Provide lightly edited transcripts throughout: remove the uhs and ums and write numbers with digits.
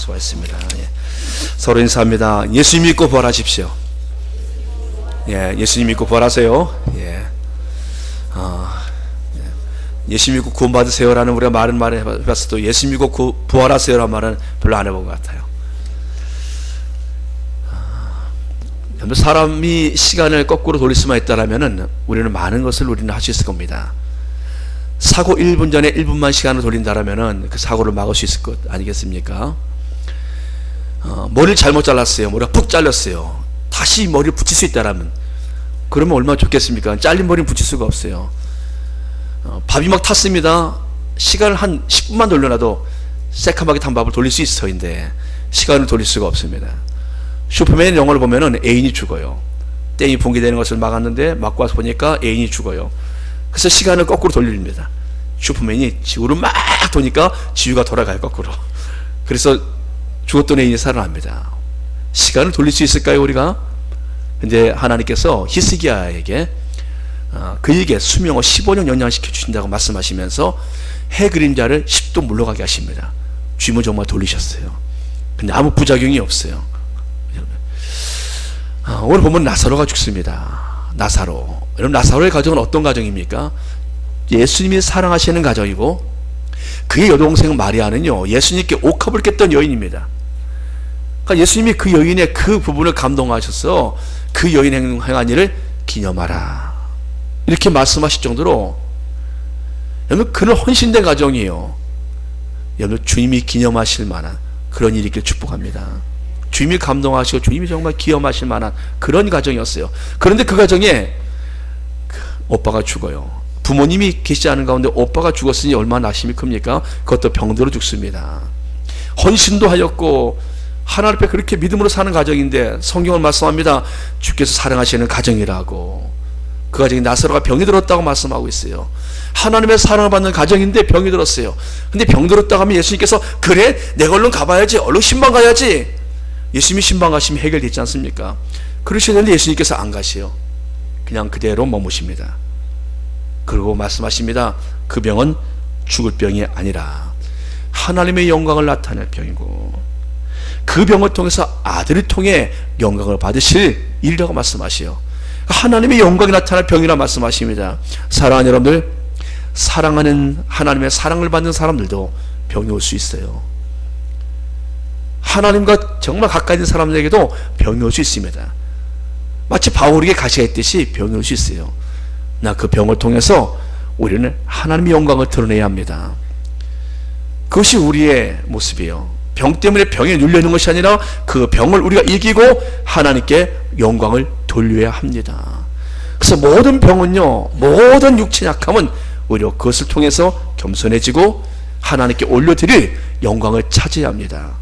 수고하셨습니다. 예. 서로 인사합니다. 예수 믿고 부활하십시오. 예, 예수님 믿고 부활하세요. 예. 예수 믿고 구원받으세요라는 우리가 말은 해봤어도 예수 믿고 부활하세요라는 말은 별로 안 해본 것 같아요. 사람이 시간을 거꾸로 돌릴 수만 있다라면은 우리는 많은 것을 우리는 할 수 있을 겁니다. 사고 1분 전에 1분만 시간을 돌린다라면은 그 사고를 막을 수 있을 것 아니겠습니까? 머리를 잘못 잘랐어요. 머리가 푹 잘렸어요. 다시 머리를 붙일 수 있다라면 그러면 얼마나 좋겠습니까? 잘린 머리는 붙일 수가 없어요. 밥이 막 탔습니다. 시간을 한 10분만 돌려놔도 새카맣게 탄 밥을 돌릴 수 있을 터인데 시간을 돌릴 수가 없습니다. 슈퍼맨 영화를 보면은 애인이 죽어요. 땡이 붕괴되는 것을 막았는데 막고 와서 보니까 애인이 죽어요. 그래서 시간을 거꾸로 돌립니다. 슈퍼맨이 지구를 막 도니까 지구가 돌아가요, 거꾸로. 그래서 죽었던 애인이 살아납니다. 시간을 돌릴 수 있을까요, 우리가? 근데 하나님께서 히스기야에게 그에게 수명을 15년 연장시켜 주신다고 말씀하시면서 해 그림자를 10도 물러가게 하십니다. 주님은 정말 돌리셨어요. 근데 아무 부작용이 없어요. 오늘 보면 나사로가 죽습니다. 나사로. 여러분, 나사로의 가정은 어떤 가정입니까? 예수님이 사랑하시는 가정이고 그의 여동생 마리아는요, 예수님께 옥합을 깼던 여인입니다. 그러니까 예수님이 그 여인의 그 부분을 감동하셔서 그 여인 행한 일을 기념하라 이렇게 말씀하실 정도로, 여러분, 그는 헌신된 가정이에요. 여러분, 주님이 기념하실 만한 그런 일이 있길 축복합니다. 주님이 감동하시고 주님이 정말 기념하실 만한 그런 가정이었어요. 그런데 그 가정에 오빠가 죽어요. 부모님이 계시지 않은 가운데 오빠가 죽었으니 얼마나 낙심이 큽니까? 그것도 병들어 죽습니다. 헌신도 하였고 하나님 앞에 그렇게 믿음으로 사는 가정인데 성경을 말씀합니다. 주께서 사랑하시는 가정이라고. 그 가정에 나사로가 병이 들었다고 말씀하고 있어요. 하나님의 사랑을 받는 가정인데 병이 들었어요. 근데 병 들었다고 하면 예수님께서 그래 내가 얼른 가봐야지, 얼른 신방 가야지. 예수님이 신방 가시면 해결되지 않습니까? 그러시는데 예수님께서 안 가시요. 그냥 그대로 머무십니다. 그리고 말씀하십니다. 그 병은 죽을 병이 아니라 하나님의 영광을 나타낼 병이고 그 병을 통해서 아들을 통해 영광을 받으실 일이라고 말씀하시요. 하나님의 영광이 나타날 병이라 말씀하십니다. 사랑하는 여러분들, 사랑하는 하나님의 사랑을 받는 사람들도 병이 올 수 있어요. 하나님과 정말 가까이 있는 사람들에게도 병이 올 수 있습니다. 마치 바울에게 가시가 있듯이 병이 올 수 있어요. 나 그 병을 통해서 우리는 하나님의 영광을 드러내야 합니다. 그것이 우리의 모습이에요. 병 때문에 병에 눌려있는 것이 아니라 그 병을 우리가 이기고 하나님께 영광을 돌려야 합니다. 그래서 모든 병은요, 모든 육체 약함은 오히려 그것을 통해서 겸손해지고 하나님께 올려드릴 영광을 차지해야 합니다.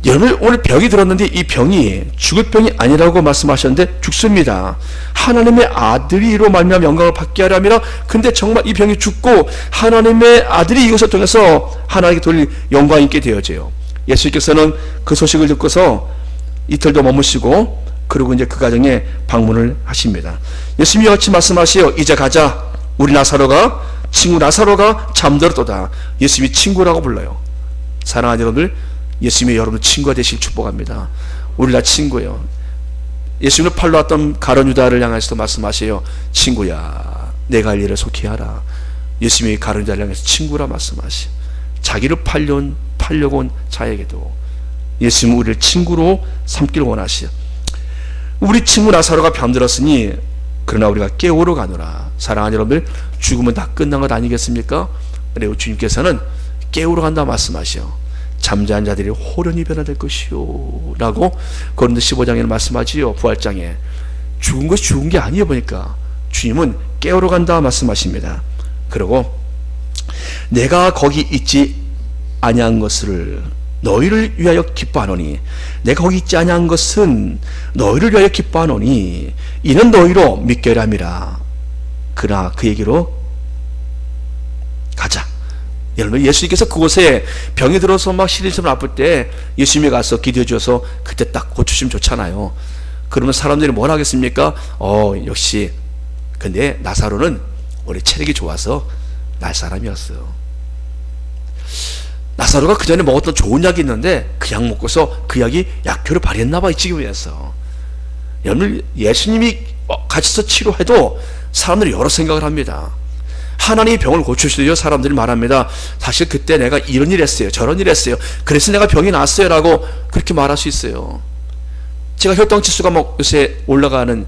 여러분, 오늘 병이 들었는데 이 병이 죽을 병이 아니라고 말씀하셨는데 죽습니다. 하나님의 아들이로 말미암아 영광을 받게 하려면, 근데 정말 이 병이 죽고 하나님의 아들이 이것을 통해서 하나님께 돌릴 영광이 있게 되어져요. 예수님께서는 그 소식을 듣고서 이틀 더 머무시고 그리고 이제 그 가정에 방문을 하십니다. 예수님이 같이 말씀하시요, 이제 가자. 우리 나사로가, 친구 나사로가 잠들었도다. 예수님이 친구라고 불러요. 사랑하는 여러분들, 예수님이 여러분의 친구가 되실 축복합니다. 우리 다 친구예요. 예수님을 팔러 왔던 가룟 유다를 향해서도 말씀하세요. 친구야, 내가 할 일을 속히 하라. 예수님이 가룟 유다를 향해서 친구라 말씀하세요. 자기를 팔려고 온 자에게도 예수님은 우리를 친구로 삼기를 원하시요. 우리 친구 나사로가 병들었으니 그러나 우리가 깨우러 가노라. 사랑하는 여러분들, 죽으면 다 끝난 것 아니겠습니까? 그리고 주님께서는 깨우러 간다 말씀하시오. 잠자는 자들이 호련히 변화될 것이요 라고 고린도 15장에는 말씀하지요. 부활장에 죽은 것이 죽은 게 아니에요. 보니까 주님은 깨우러 간다 말씀하십니다. 그리고 내가 거기 있지 아니한 것을 너희를 위하여 기뻐하노니, 내가 거기 있지 아니한 것은 너희를 위하여 기뻐하노니 이는 너희로 믿게 하려 함이라. 그러나 그에게로 가자. 여러분, 예수님께서 그곳에 병이 들어서 막 시린처럼 아플 때 예수님이 가서 기도해 주셔서 그때 딱 고쳐주시면 좋잖아요. 그러면 사람들이 뭘 하겠습니까? 역시. 근데 나사로는 원래 체력이 좋아서 날 사람이었어요. 나사로가 그 전에 먹었던 좋은 약이 있는데 그 약 먹고서 그 약이 약효를 발휘했나 봐, 이 지금에서. 여러분, 예수님이 같이서 치료해도 사람들이 여러 생각을 합니다. 하나님이 병을 고치시도요, 사람들이 말합니다. 사실 그때 내가 이런 일 했어요, 저런 일 했어요, 그래서 내가 병이 났어요 라고 그렇게 말할 수 있어요. 제가 혈당 지수가 막 요새 올라가는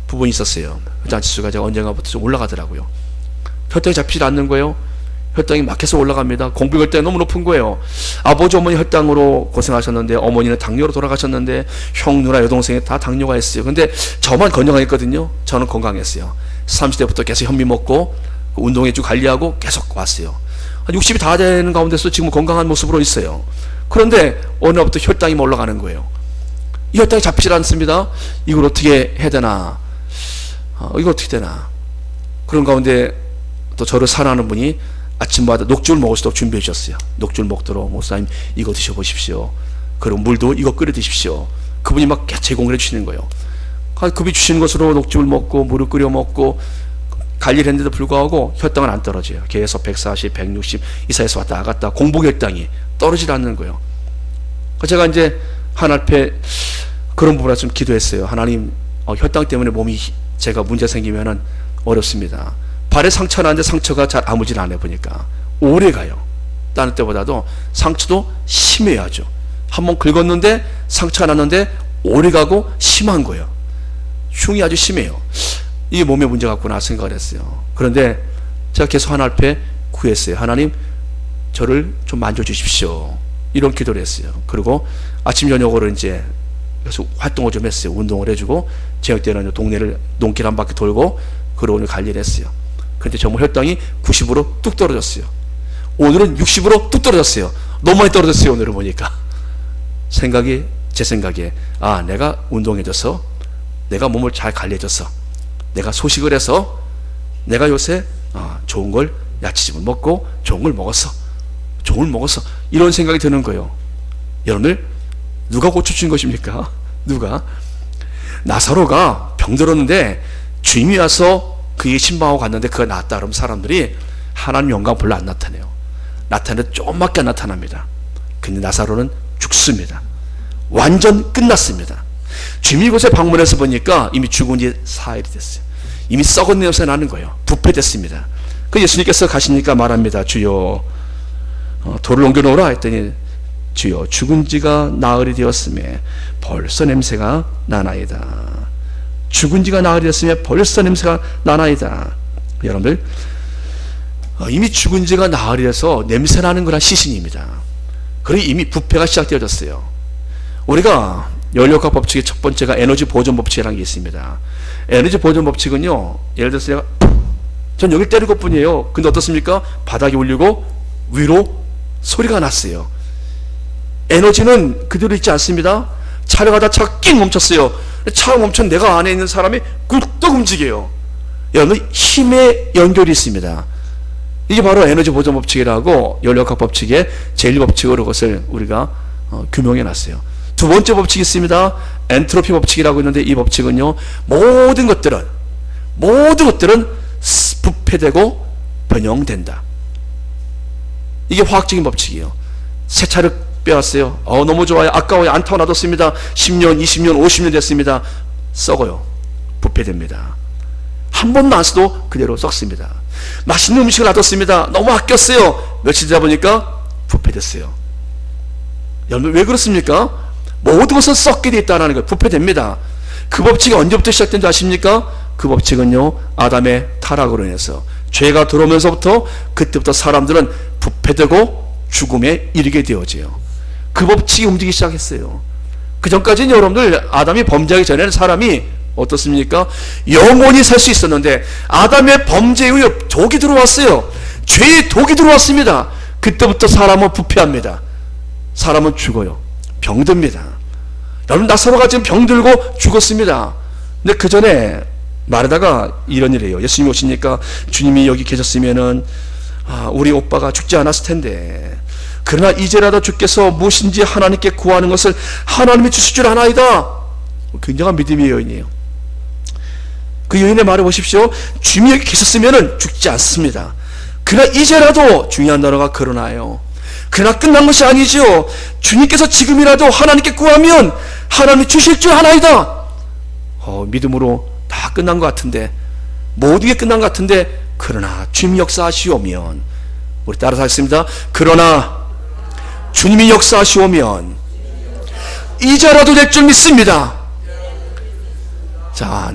부분이 있었어요. 혈당 지수가 제가 언젠가부터 좀 올라가더라고요. 혈당이 잡히지 않는 거예요. 혈당이 막 계속 올라갑니다. 공복혈당이 너무 높은 거예요. 아버지 어머니 혈당으로 고생하셨는데, 어머니는 당뇨로 돌아가셨는데, 형 누나 여동생이 다 당뇨가 있어요. 근데 저만 건강했거든요. 저는 건강했어요. 30대부터 계속 현미 먹고 운동해주고 관리하고 계속 왔어요. 60이 다 되는 가운데서 지금 건강한 모습으로 있어요. 그런데 어느 날부터 혈당이 올라가는 거예요. 이 혈당이 잡히질 않습니다. 이걸 어떻게 해야 되나, 이거 어떻게 되나. 그런 가운데 또 저를 사랑하는 분이 아침마다 녹즙을 먹을 수도 준비해 주셨어요. 녹즙을 먹도록, 목사님 이거 드셔보십시오. 그리고 물도 이거 끓여 드십시오. 그분이 막 제공을 해주시는 거예요. 그분이 주시는 것으로 녹즙을 먹고 물을 끓여 먹고 관리를 했는데도 불구하고 혈당은 안 떨어져요. 계속 140, 160 이 사이에서 왔다 갔다, 공복혈당이 떨어지지 않는 거예요. 제가 이제 하나님 앞에 그런 부분에 좀 기도했어요. 하나님, 혈당 때문에 몸이 제가 문제 생기면은 어렵습니다. 발에 상처 나는데 상처가 잘 아물질 않아 보니까 오래 가요. 다른 때보다도 상처도 심해야죠. 한번 긁었는데 상처가 났는데 오래 가고 심한 거예요. 흉이 아주 심해요. 이게 몸의 문제 같구나 생각을 했어요. 그런데 제가 계속 하나님 앞에 구했어요. 하나님, 저를 좀 만져주십시오. 이런 기도를 했어요. 그리고 아침 저녁으로 이제 계속 활동을 좀 했어요. 운동을 해주고, 저녁 때는 동네를 농길 한 바퀴 돌고, 그러고 오늘 관리를 했어요. 그런데 정말 혈당이 90으로 뚝 떨어졌어요. 오늘은 60으로 뚝 떨어졌어요. 너무 많이 떨어졌어요. 오늘은 보니까 제 생각에 내가 운동해줘서, 내가 몸을 잘 관리해줘서, 내가 소식을 해서, 내가 요새 좋은 걸, 야채즙을 먹고 좋은 걸 먹었어, 이런 생각이 드는 거예요. 여러분들, 누가 고쳐준 것입니까? 누가? 나사로가 병들었는데 주님이 와서 그게 신방하고 갔는데 그가 낫다 그러면 사람들이 하나님 영광 별로 안 나타내요. 나타내도 조금밖에 안 나타납니다. 근데 나사로는 죽습니다. 완전 끝났습니다. 주님이 이곳에 방문해서 보니까 이미 죽은 지 4일이 됐어요. 이미 썩은 냄새 나는 거예요. 부패됐습니다. 그 예수님께서 가시니까 말합니다. 주여, 돌을 옮겨놓으라 했더니, 주여, 죽은 지가 나흘이 되었음에 벌써 냄새가 나나이다. 죽은 지가 나흘이 되었으면 벌써 냄새가 나나이다. 여러분들, 이미 죽은 지가 나흘이 돼서 냄새 나는 거란 시신입니다. 그리고 이미 부패가 시작되어졌어요. 우리가 연료학 법칙의 첫 번째가 에너지 보존 법칙이라는 게 있습니다. 에너지 보존 법칙은요, 예를 들어서 제가 전 여기 때릴 것 뿐이에요. 근데 어떻습니까? 바닥이 울리고 위로 소리가 났어요. 에너지는 그대로 있지 않습니다. 차를 가다 차가 낑 멈췄어요. 차가 멈춘 내가 안에 있는 사람이 굴떡 움직여요. 여러분, 힘의 연결이 있습니다. 이게 바로 에너지 보존 법칙이라고 연료학 법칙의 제1법칙으로 그것을 우리가 규명해 놨어요. 두 번째 법칙이 있습니다. 엔트로피 법칙이라고 있는데, 이 법칙은요, 모든 것들은 부패되고 변형된다. 이게 화학적인 법칙이에요. 새 차를 빼왔어요. 너무 좋아요. 아까워요. 안 타고 놔뒀습니다. 10년, 20년, 50년 됐습니다. 썩어요. 부패됩니다. 한 번도 안 써도 그대로 썩습니다. 맛있는 음식을 놔뒀습니다. 너무 아꼈어요. 며칠 지나 보니까 부패됐어요. 여러분, 왜 그렇습니까? 모든 것은 썩게 되어 있다는 거예요. 부패됩니다. 그 법칙이 언제부터 시작된지 아십니까? 그 법칙은요, 아담의 타락으로 인해서, 죄가 들어오면서부터, 그때부터 사람들은 부패되고 죽음에 이르게 되어져요. 그 법칙이 움직이기 시작했어요. 그 전까지는 여러분들, 아담이 범죄하기 전에는 사람이 어떻습니까? 영원히 살 수 있었는데, 아담의 범죄 이후에 독이 들어왔어요. 죄의 독이 들어왔습니다. 그때부터 사람은 부패합니다. 사람은 죽어요. 병듭니다. 여러분, 나사로가 지금 병들고 죽었습니다. 근데 그 전에 말하다가 이런 일이에요. 예수님이 오시니까, 주님이 여기 계셨으면은 우리 오빠가 죽지 않았을 텐데, 그러나 이제라도 주께서 무엇인지 하나님께 구하는 것을 하나님이 주실 줄 아나이다. 굉장한 믿음의 여인이에요. 그 여인의 말을 보십시오. 주님이 여기 계셨으면 죽지 않습니다. 그러나 이제라도, 중요한 단어가 그러나요. 그러나 끝난 것이 아니죠. 주님께서 지금이라도 하나님께 구하면 하나님이 주실 줄 아나이다. 믿음으로 다 끝난 것 같은데, 모든 게 끝난 것 같은데, 그러나 주님이 역사하시오면, 우리 따라서 하겠습니다. 그러나 주님이 역사하시오면 이제라도 될 줄 믿습니다. 자,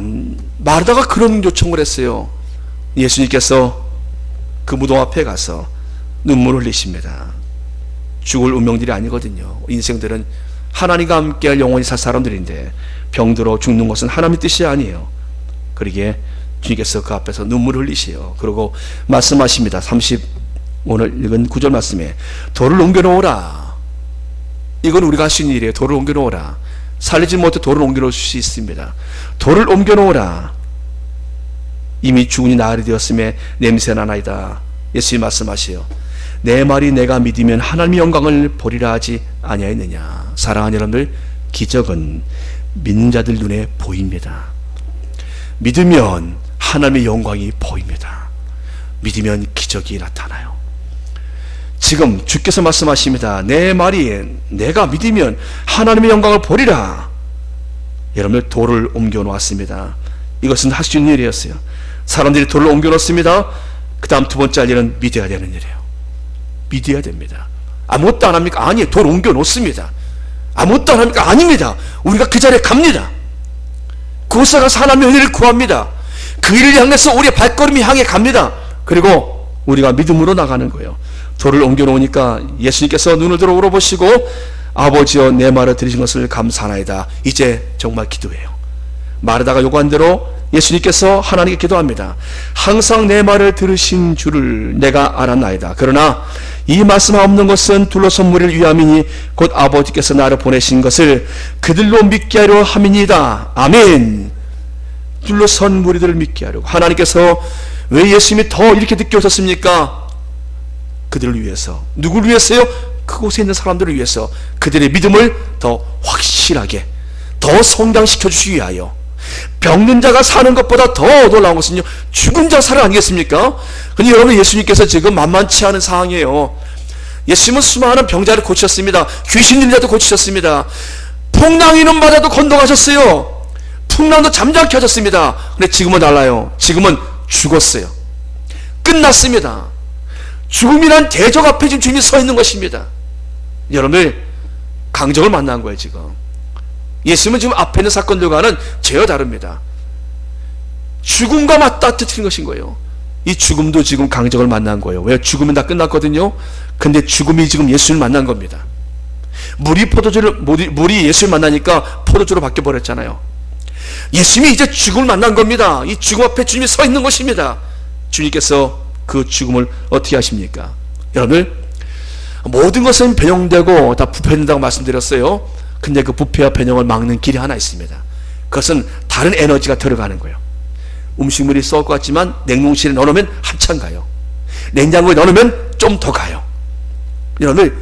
마르다가 그런 요청을 했어요. 예수님께서 그 무덤 앞에 가서 눈물을 흘리십니다. 죽을 운명들이 아니거든요. 인생들은 하나님과 함께할 영원히 살 사람들인데 병들어 죽는 것은 하나님의 뜻이 아니에요. 그러기에 주님께서 그 앞에서 눈물을 흘리시요. 그리고 말씀하십니다. 오늘 읽은 9절 말씀에 돌을 옮겨놓으라. 이건 우리가 할 수 있는 일이에요. 돌을 옮겨놓으라. 살리지 못해 돌을 옮겨놓을 수 있습니다. 돌을 옮겨놓으라. 이미 죽으니 나흘이 되었음에 냄새나 나이다. 예수님 말씀하시요. 내 말이 내가 믿으면 하나님의 영광을 보리라 하지 아니하였느냐. 사랑하는 여러분들, 기적은 믿는 자들 눈에 보입니다. 믿으면 하나님의 영광이 보입니다. 믿으면 기적이 나타나요. 지금 주께서 말씀하십니다. 내 말이 내가 믿으면 하나님의 영광을 보리라. 여러분들, 돌을 옮겨 놓았습니다. 이것은 할 수 있는 일이었어요. 사람들이 돌을 옮겨 놓습니다. 그 다음 두 번째 할 일은 믿어야 되는 일이에요. 믿어야 됩니다. 아무것도 안 합니까? 아니에요. 돌 옮겨 놓습니다. 아무것도 안 합니까? 아닙니다. 우리가 그 자리에 갑니다. 그곳에 가서 하나님의 은혜를 구합니다. 그 일을 향해서 우리의 발걸음이 향해 갑니다. 그리고 우리가 믿음으로 나가는 거예요. 돌을 옮겨 놓으니까 예수님께서 눈을 들어 울어보시고 아버지여 내 말을 들으신 것을 감사하나이다. 이제 정말 기도해요. 마르다가 요구한 대로 예수님께서 하나님께 기도합니다. 항상 내 말을 들으신 줄을 내가 알았나이다. 그러나 이 말씀하옵는 것은 둘러선 무리를 위함이니 곧 아버지께서 나를 보내신 것을 그들로 믿게 하려 함이니이다. 아멘. 둘러선 무리들을 믿게 하려고. 하나님께서 왜 예수님이 더 이렇게 늦게 오셨습니까? 그들을 위해서. 누구를 위해서요? 그곳에 있는 사람들을 위해서. 그들의 믿음을 더 확실하게, 더 성장시켜 주시기 위하여. 병든 자가 사는 것보다 더 놀라운 것은요, 죽은 자 살아 아니겠습니까? 근데 여러분, 예수님께서 지금 만만치 않은 상황이에요. 예수님은 수많은 병자를 고치셨습니다. 귀신 들린 자도 고치셨습니다. 풍랑이는 바다도 건너가셨어요. 풍랑도 잠잠케 하셨습니다. 근데 지금은 달라요. 지금은 죽었어요. 끝났습니다. 죽음이란 대적 앞에 지금 주님이 서 있는 것입니다. 여러분들, 강적을 만난 거예요. 지금 예수님은 지금 앞에 있는 사건들과는 전혀 다릅니다. 죽음과 맞닥뜨리는 것인 거예요. 이 죽음도 지금 강적을 만난 거예요. 왜? 죽음은 다 끝났거든요. 근데 죽음이 지금 예수님을 만난 겁니다. 물이 예수를 만나니까 포도주로 바뀌어 버렸잖아요. 예수님이 이제 죽음을 만난 겁니다. 이 죽음 앞에 주님이 서 있는 것입니다. 주님께서 그 죽음을 어떻게 하십니까? 여러분들, 모든 것은 변형되고 다 부패된다고 말씀드렸어요. 근데 그 부패와 변형을 막는 길이 하나 있습니다. 그것은 다른 에너지가 들어가는 거예요. 음식물이 썩을 것 같지만 냉동실에 넣어놓으면 한참 가요. 냉장고에 넣어놓으면 좀 더 가요. 여러분들,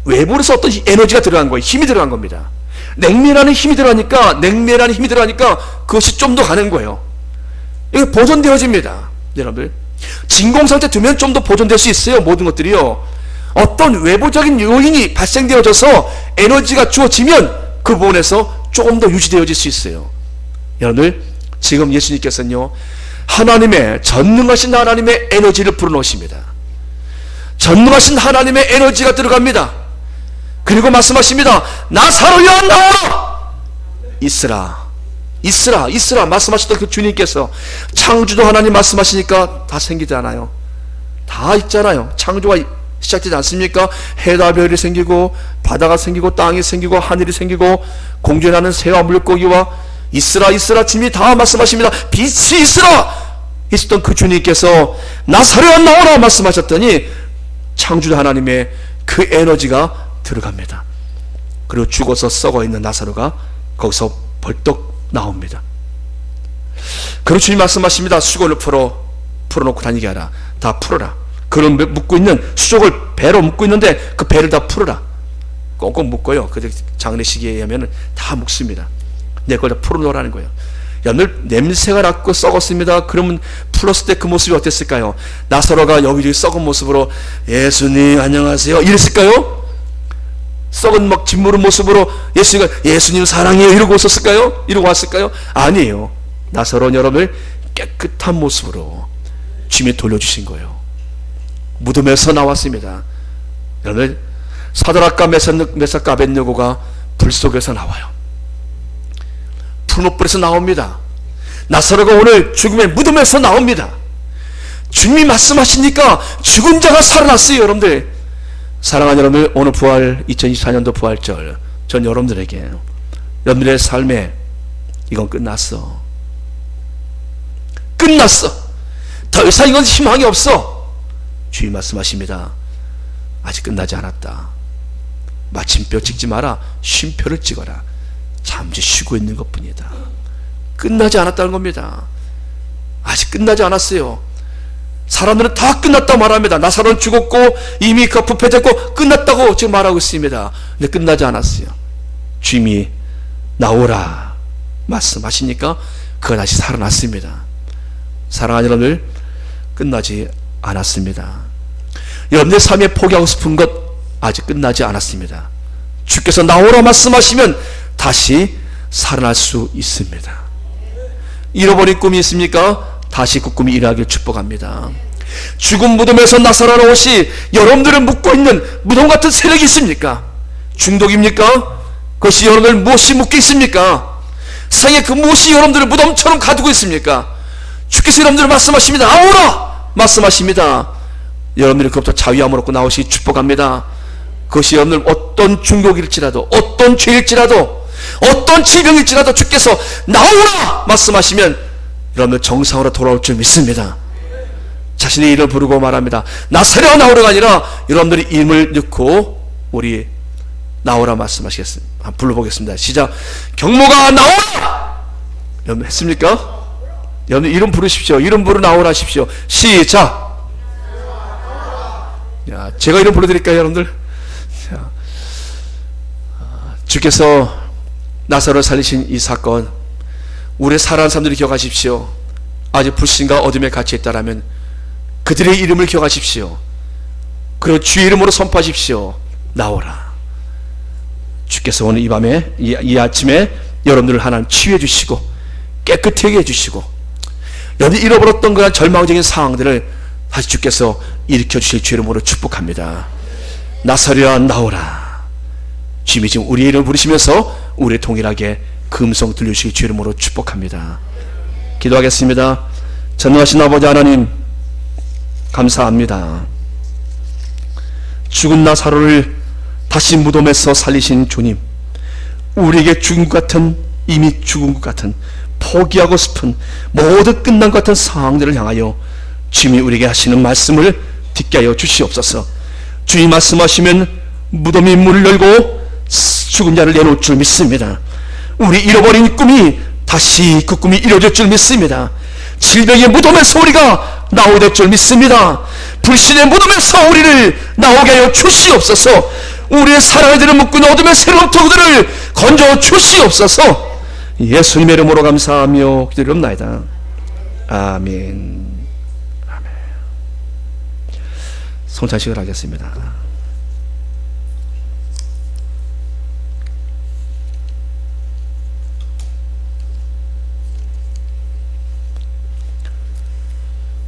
외부에서 어떤 에너지가 들어간 거예요. 힘이 들어간 겁니다. 냉매라는 힘이 들어가니까 그것이 좀 더 가는 거예요. 이거 보존되어집니다. 여러분들, 진공 상태 두면 좀 더 보존될 수 있어요. 모든 것들이요. 어떤 외부적인 요인이 발생되어져서 에너지가 주어지면 그 부분에서 조금 더 유지되어질 수 있어요. 여러분들, 지금 예수님께서는요, 하나님의, 전능하신 하나님의 에너지를 불어넣으십니다. 전능하신 하나님의 에너지가 들어갑니다. 그리고 말씀하십니다. 나사로야 나오라. 있으라 말씀하셨던 그 주님께서, 창조도 하나님 말씀하시니까 다 생기잖아요. 다 있잖아요. 창조가 시작되지 않습니까? 해와 별이 생기고 바다가 생기고 땅이 생기고 하늘이 생기고 공중에 나는 새와 물고기와 있으라 주님이 다 말씀하십니다. 빛이 있었던 그 주님께서 나사로야 나오라 말씀하셨더니 창조주 하나님의 그 에너지가 들어갑니다. 그리고 죽어서 썩어있는 나사로가 거기서 벌떡 나옵니다. 그리고 주님 말씀하십니다. 수건을 풀어놓고 다니게 하라. 다 풀어라. 그런 묶고 있는 수족을 배로 묶고 있는데 그 배를 다 풀어라. 꽁꽁 묶어요. 그 장례식에 의하면 다 묶습니다. 내 걸 다 풀어놓으라는 거예요. 여러분들, 냄새가 났고 썩었습니다. 그러면 풀었을 때 그 모습이 어땠을까요? 나사로가 여기저기 썩은 모습으로 예수님 안녕하세요 이랬을까요? 썩은 막 짓무른 모습으로 예수님 사랑해요 이러고 있었을까요? 이러고 왔을까요? 아니에요. 나사로는 여러분을 깨끗한 모습으로 주님이 돌려주신 거예요. 무덤에서 나왔습니다. 여러분, 사드락과 메삭과 아벳느고가 불 속에서 나와요. 풀무불에서 나옵니다. 나사로가 오늘 죽음의 무덤에서 나옵니다. 주님이 말씀하시니까 죽은 자가 살아났어요. 여러분들, 사랑하는 여러분들, 오늘 부활 2024년도 부활절, 전 여러분들에게, 여러분들의 삶에 이건 끝났어. 더 이상 이건 희망이 없어. 주님 말씀하십니다. 아직 끝나지 않았다. 마침표 찍지 마라. 쉼표를 찍어라. 잠시 쉬고 있는 것뿐이다. 끝나지 않았다는 겁니다. 아직 끝나지 않았어요. 사람들은 다 끝났다 말합니다. 나사로는 죽었고 이미 그 부패됐고 끝났다고 지금 말하고 있습니다. 근데 끝나지 않았어요. 주님이 나오라 말씀하시니까 그가 다시 살아났습니다. 사랑하는 여러분들, 끝나지 않았습니다. 여러분의 삶에 포기하고 싶은 것 아직 끝나지 않았습니다. 주께서 나오라 말씀하시면 다시 살아날 수 있습니다. 잃어버린 꿈이 있습니까? 다시 그 꿈이 일어나길 축복합니다. 죽은 무덤에서 나사로는 옷이 여러분들을 묶고 있는 무덤 같은 세력이 있습니까? 중독입니까? 그것이 여러분들 무엇이 묶여 있습니까? 세상에 그 무엇이 여러분들을 무덤처럼 가두고 있습니까? 주께서 여러분들을 말씀하십니다. 나오라 말씀하십니다. 여러분들이 그것부터 자유함을 얻고 나오시기 축복합니다. 그것이 여러분들 어떤 중독일지라도, 어떤 죄일지라도, 어떤 질병일지라도 주께서 나오라 말씀하시면 여러분들 정상으로 돌아올 줄 믿습니다. 자신의 이름을 부르고 말합니다. 나사로야 나오라가 아니라 여러분들이 이름을 넣고 우리 나오라 말씀하시겠습니다. 한번 불러보겠습니다. 시작. 경모가 나오라. 여러분 했습니까? 여러분 이름 부르십시오. 이름 부르 나오라 하십시오. 시작. 야, 제가 이름 불러드릴까요, 여러분들? 자, 주께서 나사로를 살리신 이 사건, 우리 살아난 사람들이 기억하십시오. 아직 불신과 어둠에 갇혀 있다라면 그들의 이름을 기억하십시오. 그리고 주의 이름으로 선포하십시오. 나오라. 주께서 오늘 이 밤에, 이 아침에 여러분들을 하나님 치유해 주시고 깨끗하게 해주시고 여러분이 잃어버렸던 그런 절망적인 상황들을 다시 주께서 일으켜 주실 주의 이름으로 축복합니다. 나사로야 나오라. 주님이 지금 우리의 이름을 부르시면서 우리 동일하게 그 음성 들려주시기 주의 이름으로 축복합니다. 기도하겠습니다. 전능하신 아버지 하나님, 감사합니다. 죽은 나사로를 다시 무덤에서 살리신 주님, 우리에게 죽은 것 같은, 이미 죽은 것 같은, 포기하고 싶은 모두 끝난 것 같은 상황들을 향하여 주님이 우리에게 하시는 말씀을 듣게 하여 주시옵소서. 주님 말씀하시면 무덤이 문을 열고 죽은 자를 내놓을 줄 믿습니다. 우리 잃어버린 꿈이 다시 그 꿈이 이루어질 줄 믿습니다. 질병의 무덤에서 우리가 나오게 될 줄 믿습니다. 불신의 무덤에서 우리를 나오게 하여 주시옵소서. 우리의 사랑의 들을 묶고 있는 어둠의 새로운 터들을 건져 주시옵소서. 예수님의 이름으로 감사하며 기도드립니다. 아멘. 아멘. 성찬식을 하겠습니다.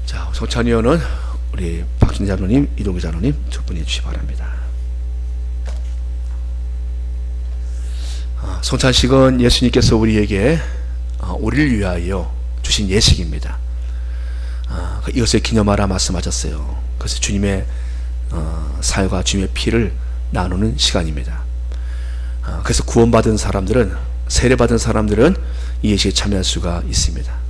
자, 성찬위원은 우리 박진희 장로님, 이동규 장로님 두 분이 해주시기 바랍니다. 성찬식은 예수님께서 우리에게 우리를 위하여 주신 예식입니다. 이것을 기념하라 말씀하셨어요. 그래서 주님의 살과 주님의 피를 나누는 시간입니다. 그래서 구원받은 사람들은, 세례받은 사람들은 이 예식에 참여할 수가 있습니다.